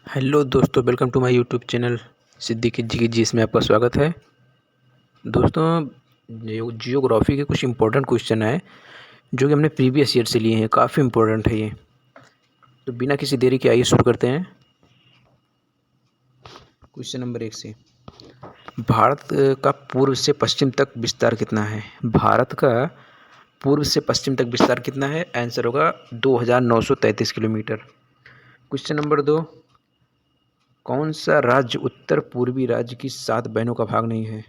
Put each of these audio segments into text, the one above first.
Hello दोस्तों, welcome to my YouTube channel Siddiqui ji जिसमें आपका स्वागत है। दोस्तों, जियोग्राफी के कुछ इंपॉर्टेंट क्वेश्चन है जो कि हमने प्रीवियस ईयर से लिए हैं। काफ़ी इंपॉर्टेंट है ये। तो बिना किसी देरी के आइए शुरू करते हैं। क्वेश्चन नंबर 1 से, भारत का पूर्व से पश्चिम तक विस्तार कितना है? भारत का पूर्व से पश्चिम तक विस्तार कितना है? आंसर होगा 2933 किलोमीटर। क्वेश्चन नंबर 2, कौन सा राज्य उत्तर पूर्वी राज्य की 7 बहनों का भाग नहीं है?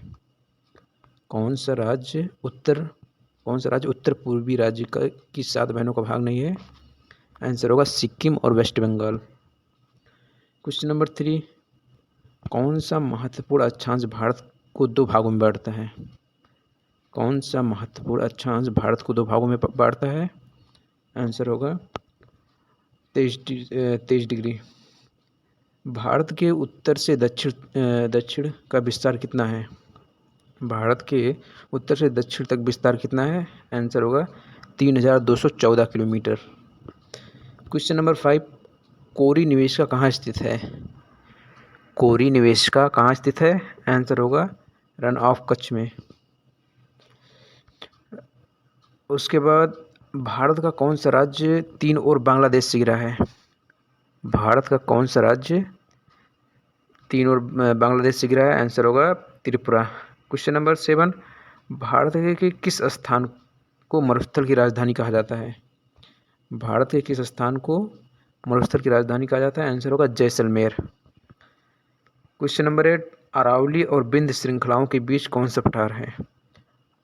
कौन सा राज्य उत्तर पूर्वी राज्य की 7 बहनों का भाग नहीं है? आंसर होगा सिक्किम और वेस्ट बंगाल। क्वेश्चन नंबर 3, कौन सा महत्वपूर्ण अक्षांश भारत को 2 भागों में बांटता है? कौन सा महत्वपूर्ण अक्षांश भारत को 2 भागों में बांटता है? आंसर होगा 23 डिग्री। भारत के उत्तर से दक्षिण का विस्तार कितना है? भारत के उत्तर से दक्षिण तक विस्तार कितना है? आंसर होगा 3214 किलोमीटर। क्वेश्चन नंबर 5, कोरी निवेशिका कहाँ स्थित है? कोरी निवेशिका कहाँ स्थित है? आंसर होगा रन ऑफ कच्छ में। उसके बाद, भारत का कौन सा राज्य 3 और बांग्लादेश से घिरा है? भारत का कौन सा राज्य 3 और बांग्लादेश से घिरा है? आंसर होगा त्रिपुरा। क्वेश्चन नंबर 7, भारत के किस स्थान को मरुस्थल की राजधानी कहा जाता है? भारत के किस स्थान को मरुस्थल की राजधानी कहा जाता है? आंसर होगा जैसलमेर। क्वेश्चन नंबर 8, अरावली और बिंद श्रृंखलाओं के बीच कौन सा पठार है?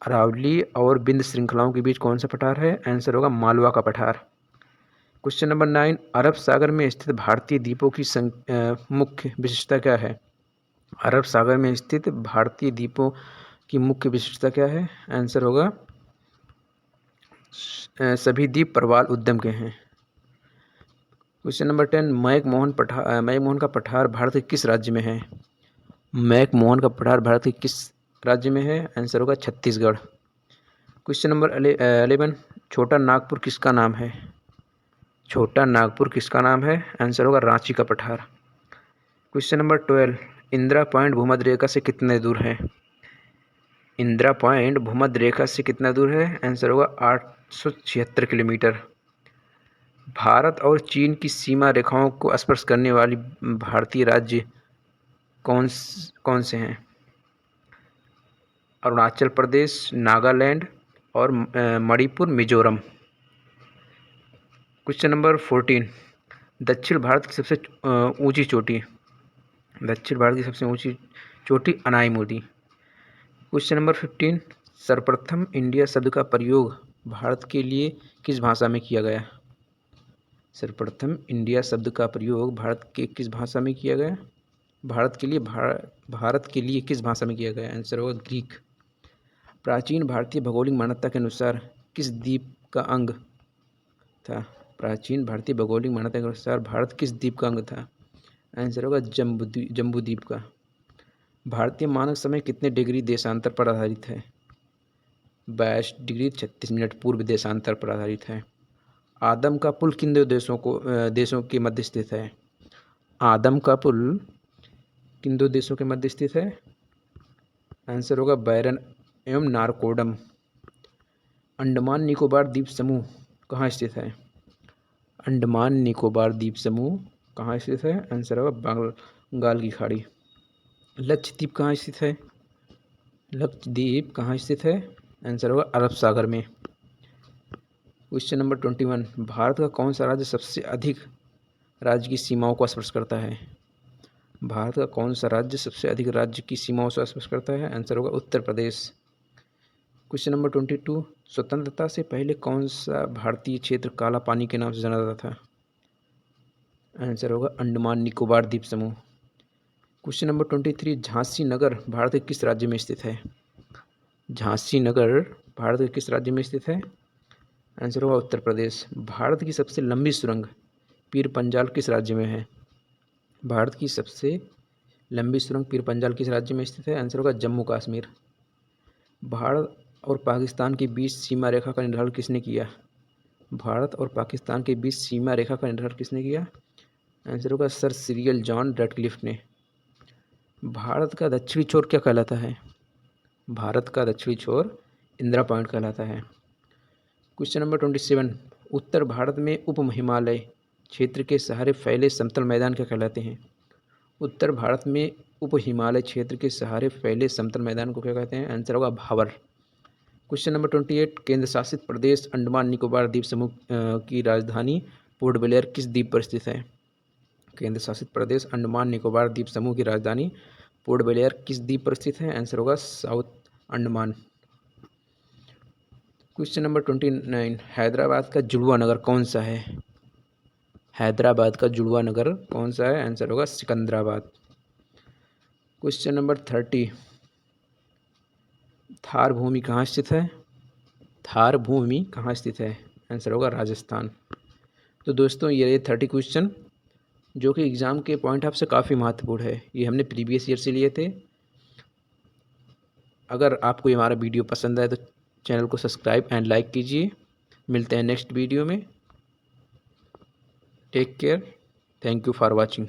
अरावली और बिंद श्रृंखलाओं के बीच कौन सा पठार है? आंसर होगा मालवा का पठार। क्वेश्चन नंबर 9, अरब सागर में स्थित भारतीय द्वीपों की मुख्य विशेषता क्या है? अरब सागर में स्थित भारतीय द्वीपों की मुख्य विशेषता क्या है? आंसर होगा सभी द्वीप प्रवाल उद्गम के हैं। क्वेश्चन नंबर 10, मैकमोहन का पठार भारत के किस राज्य में है? मैकमोहन का पठार भारत के किस राज्य में है? आंसर होगा छत्तीसगढ़। क्वेश्चन नंबर 11, छोटा नागपुर किसका नाम है? छोटा नागपुर किसका नाम है? आंसर होगा रांची का पठार। क्वेश्चन नंबर 12, इंदिरा पॉइंट भूमध्य रेखा से कितने दूर है? इंदिरा पॉइंट भूमध्य रेखा से कितना दूर है? आंसर होगा 876 किलोमीटर। भारत और चीन की सीमा रेखाओं को स्पर्श करने वाली भारतीय राज्य कौन से हैं? अरुणाचल प्रदेश, नागालैंड और मणिपुर, मिजोरम। क्वेश्चन नंबर 14, दक्षिण भारत की सबसे ऊंची चोटी। दक्षिण भारत की सबसे ऊंची चोटी अनाईमुदी। क्वेश्चन नंबर 15, सर्वप्रथम इंडिया शब्द का प्रयोग भारत के लिए किस भाषा में किया गया? सर्वप्रथम इंडिया शब्द का प्रयोग भारत के किस भाषा में किया गया? भारत के लिए किस भाषा में किया गया? आंसर होगा ग्रीक। प्राचीन भारतीय भौगोलिक मान्यता के अनुसार किस द्वीप का अंग था? प्राचीन भारतीय भौगोलिक मान्यता के अनुसार भारत किस द्वीप का अंग था? आंसर होगा जम्बू द्वीप का। भारतीय मानक समय कितने डिग्री देशांतर पर आधारित है? 22 डिग्री 36 मिनट पूर्व देशांतर पर आधारित है। आदम का पुल किन 2 देशों के मध्य स्थित है? आदम का पुल किन 2 देशों के मध्य स्थित है? आंसर होगा बैरन एवं नारकोडम। अंडमान निकोबार द्वीप समूह कहाँ स्थित है? अंडमान निकोबार द्वीप समूह कहाँ स्थित है? आंसर होगा बंगाल की खाड़ी। लक्षद्वीप कहाँ स्थित है? लक्षद्वीप कहाँ स्थित है? आंसर होगा अरब सागर में। क्वेश्चन नंबर 21, भारत का कौन सा राज्य सबसे अधिक राज्य की सीमाओं को स्पर्श करता है? भारत का कौन सा राज्य सबसे अधिक राज्य की सीमाओं से स्पर्श करता है? आंसर होगा उत्तर प्रदेश। क्वेश्चन नंबर 22, स्वतंत्रता से पहले कौन सा भारतीय क्षेत्र काला पानी के नाम से जाना जाता था? आंसर होगा अंडमान निकोबार द्वीप समूह। क्वेश्चन नंबर 23, झांसी नगर भारत के किस राज्य में स्थित है? झांसी नगर भारत के किस राज्य में स्थित है? आंसर होगा उत्तर प्रदेश। भारत की सबसे लंबी सुरंग पीर पंजाल किस राज्य में है? भारत की सबसे लंबी सुरंग पीर पंजाल किस राज्य में स्थित है? आंसर होगा जम्मू कश्मीर। भारत और पाकिस्तान के बीच सीमा रेखा का निर्धारण किसने किया? भारत और पाकिस्तान के बीच सीमा रेखा का निर्धारण किसने किया? आंसर होगा सर सिरिल जॉन रैटक्लिफ ने। भारत का दक्षिणी छोर क्या कहलाता है? भारत का दक्षिणी छोर इंदिरा पॉइंट कहलाता है। क्वेश्चन नंबर 27, उत्तर भारत में उप हिमालय क्षेत्र के सहारे फैले समतल मैदान क्या कहलाते हैं? उत्तर भारत में उप हिमालय क्षेत्र के सहारे फैले समतल मैदान को क्या कहते हैं? आंसर होगा भावर। क्वेश्चन नंबर 28, केंद्र शासित प्रदेश अंडमान निकोबार द्वीप समूह की राजधानी पोर्ट ब्लेयर किस द्वीप पर स्थित है? केंद्र शासित प्रदेश अंडमान निकोबार द्वीप समूह की राजधानी पोर्ट ब्लेयर किस द्वीप पर स्थित है? आंसर होगा south Andaman. Question number 29, Hyderabad का जुड़वा नगर कौन सा है? हैदराबाद का जुड़वा नगर कौन सा है? आंसर होगा सिकंदराबाद। क्वेश्चन नंबर 30, थार भूमि कहाँ स्थित है? थार भूमि कहाँ स्थित है? आंसर होगा राजस्थान। तो दोस्तों ये 30 क्वेश्चन जो कि एग्ज़ाम के पॉइंट ऑफ से काफ़ी महत्वपूर्ण है, ये हमने प्रीवियस ईयर से लिए थे। अगर आपको ये हमारा वीडियो पसंद आए तो चैनल को सब्सक्राइब एंड लाइक कीजिए। मिलते हैं नेक्स्ट वीडियो में। Take care. Thank you for watching.